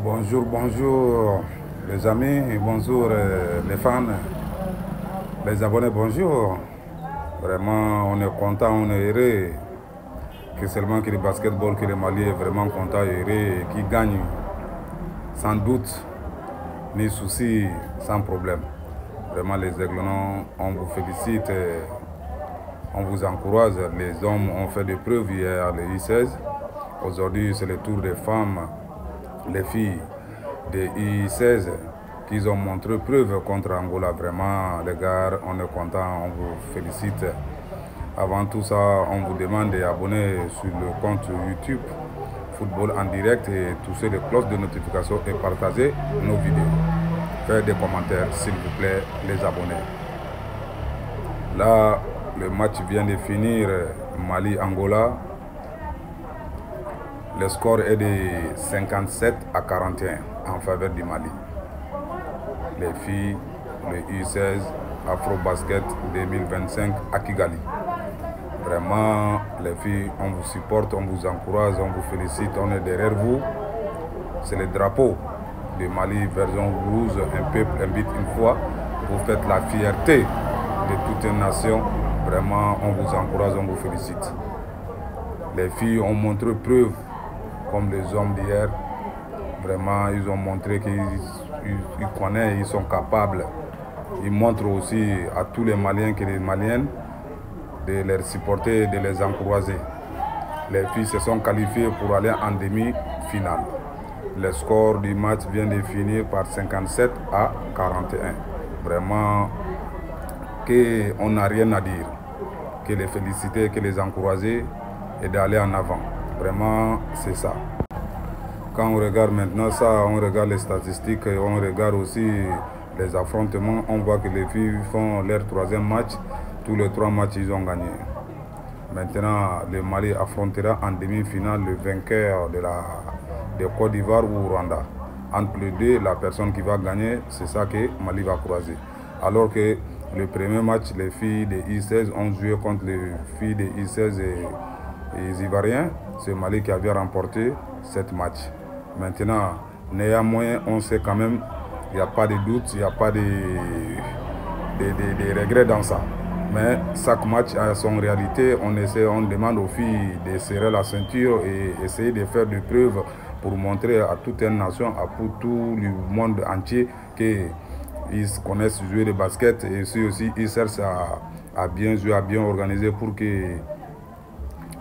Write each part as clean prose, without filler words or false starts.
Bonjour, bonjour les amis, bonjour les fans, les abonnés, bonjour. Vraiment, on est content, on est heureux que seulement que le basketball, que le Mali est vraiment content et heureux et qui gagne sans doute, ni souci, sans problème. Vraiment, les Aiglons, on vous félicite, on vous encourage. Les hommes ont fait des preuves hier, les I-16. Aujourd'hui, c'est le tour des femmes, les filles des I-16 qui ont montré preuve contre Angola. Vraiment, les gars, on est content, on vous félicite. Avant tout ça, on vous demande d'abonner sur le compte YouTube Football en direct et toucher les cloches de notification et partager nos vidéos. Faites des commentaires, s'il vous plaît, les abonnés. Là, le match vient de finir, Mali-Angola. Le score est de 57 à 41 en faveur du Mali. Les filles, le U16 Afro-Basket 2025 à Kigali. Vraiment, les filles, on vous supporte, on vous encourage, on vous félicite, on est derrière vous. C'est le drapeau du Mali, version rouge, un peuple, un but, une fois. Vous faites la fierté de toute une nation. Vraiment, on vous encourage, on vous félicite. Les filles ont montré preuve, comme les hommes d'hier. Vraiment, ils ont montré qu'ils connaissent, ils sont capables. Ils montrent aussi à tous les Maliens et les Maliennes de les supporter, de les encourager. Les filles se sont qualifiées pour aller en demi-finale. Le score du match vient de finir par 57 à 41. Vraiment, qu'on n'a rien à dire. Que les féliciter, que les encourager et d'aller en avant. Vraiment, c'est ça. Quand on regarde maintenant ça, on regarde les statistiques, on regarde aussi les affrontements, on voit que les filles font leur troisième match. Tous les trois matchs, ils ont gagné. Maintenant, le Mali affrontera en demi-finale le vainqueur de Côte d'Ivoire ou Rwanda. Entre les deux, la personne qui va gagner, c'est ça que Mali va croiser. Alors que le premier match, les filles des I-16 ont joué contre les filles des I-16 et les Ivoiriens. C'est Mali qui avait remporté cette match. Maintenant, néanmoins, on sait quand même, il n'y a pas de doute, il n'y a pas de regrets dans ça. Mais chaque match a son réalité. On demande aux filles de serrer la ceinture et essayer de faire des preuves pour montrer à toute une nation, à tout le monde entier qu'ils connaissent jouer le basket et aussi ils cherchent à bien jouer, à bien organiser pour qu'ils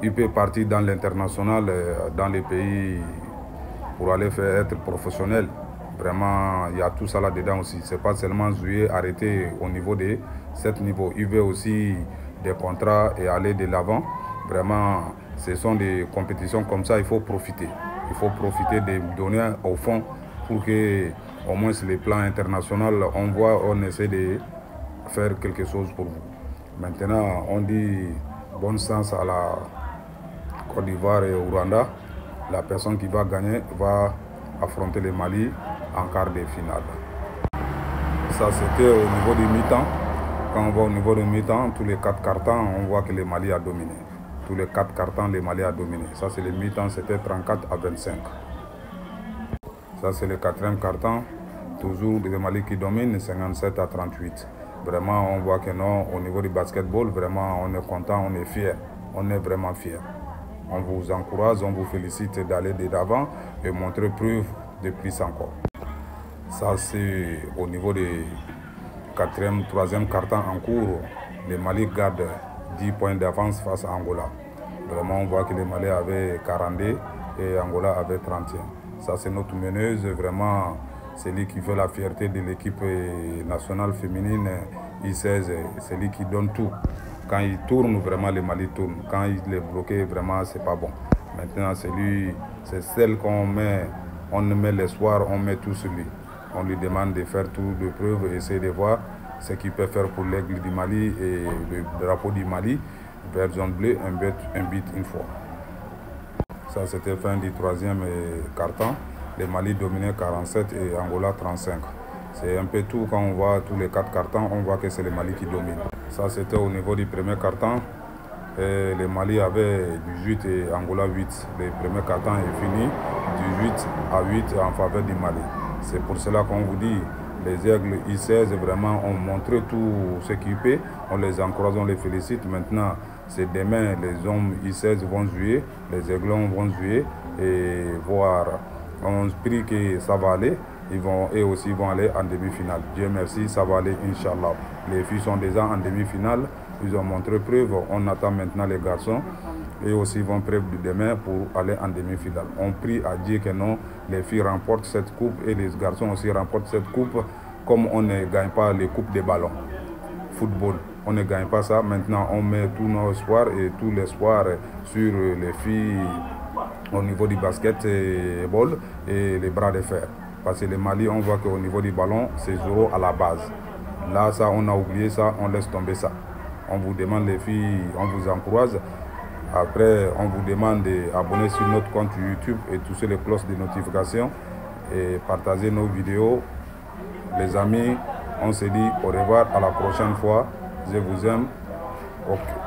puissent partir dans l'international, dans les pays pour aller être professionnel. Vraiment, il y a tout ça là-dedans aussi. Ce n'est pas seulement jouer, arrêter au niveau de ce niveau. Il veut aussi des contrats et aller de l'avant. Vraiment, ce sont des compétitions comme ça, il faut profiter. Il faut profiter de donner au fond pour que, au moins sur le plan international, on essaie de faire quelque chose pour vous. Maintenant, on dit bonne chance à la Côte d'Ivoire et au Rwanda. La personne qui va gagner va affronter le Mali en quart de finale. Ça, c'était au niveau du mi-temps. Quand on va au niveau du mi-temps, tous les 4 cartons, on voit que le Mali a dominé. Tous les 4 cartons, le Mali a dominé. Ça, c'est le mi-temps, c'était 34 à 25. Ça, c'est le quatrième carton. Toujours le Mali qui domine, 57 à 38. Vraiment, on voit que non, au niveau du basketball, vraiment, on est content, on est fier. On est vraiment fier. On vous encourage, on vous félicite d'aller de l'avant et montrer preuve de plus encore. Ça, c'est au niveau des 4e, 3e carton en cours. Le Mali garde 10 points d'avance face à Angola. Vraiment, on voit que le Mali avait 42 et Angola avait 31. Ça, c'est notre meneuse. Vraiment, c'est lui qui fait la fierté de l'équipe nationale féminine I-16. C'est lui qui donne tout. Quand il tourne, vraiment, le Mali tourne. Quand il est bloqué, vraiment, c'est pas bon. Maintenant, c'est celle qu'on met, on met l'espoir, on met tout sur lui. On lui demande de faire tout de preuves, essayer de voir ce qu'il peut faire pour l'aigle du Mali et le drapeau du Mali, vert, jaune, bleu, un but une fois. Ça, c'était fin du 3e carton. Le Mali dominait 47 et Angola 35. C'est un peu tout. Quand on voit tous les 4 cartons, on voit que c'est le Mali qui domine. Ça, c'était au niveau du premier carton. Le Mali avait 18 et Angola 8. Le premier carton est fini. 8 à 8 en faveur du Mali. C'est pour cela qu'on vous dit, les Aigles I16 vraiment ont montré tout ce qu'ils peuvent. On les encourage, on les félicite. Maintenant, c'est demain, les hommes I16 vont jouer, les Aiglons vont jouer et voir. On prie que ça va aller. Eux aussi vont aller en demi-finale. Dieu merci, ça va aller, Inch'Allah. Les filles sont déjà en demi-finale. Ils ont montré preuve. On attend maintenant les garçons. Et aussi vont preuve de demain pour aller en demi-finale. On prie à Dieu que non, les filles remportent cette coupe et les garçons aussi remportent cette coupe, comme on ne gagne pas les coupes de ballon. Football, on ne gagne pas ça. Maintenant, on met tous nos espoirs et tout l'espoir sur les filles au niveau du basketball et les bras de fer. Parce que le Mali, on voit qu'au niveau du ballon, c'est 0 à la base. Là, ça, on a oublié ça, on laisse tomber ça. On vous demande les filles, on vous encourage. Après, on vous demande d'abonner sur notre compte YouTube et toucher les cloches de notification et partager nos vidéos. Les amis, on se dit au revoir, à la prochaine fois. Je vous aime. Ok.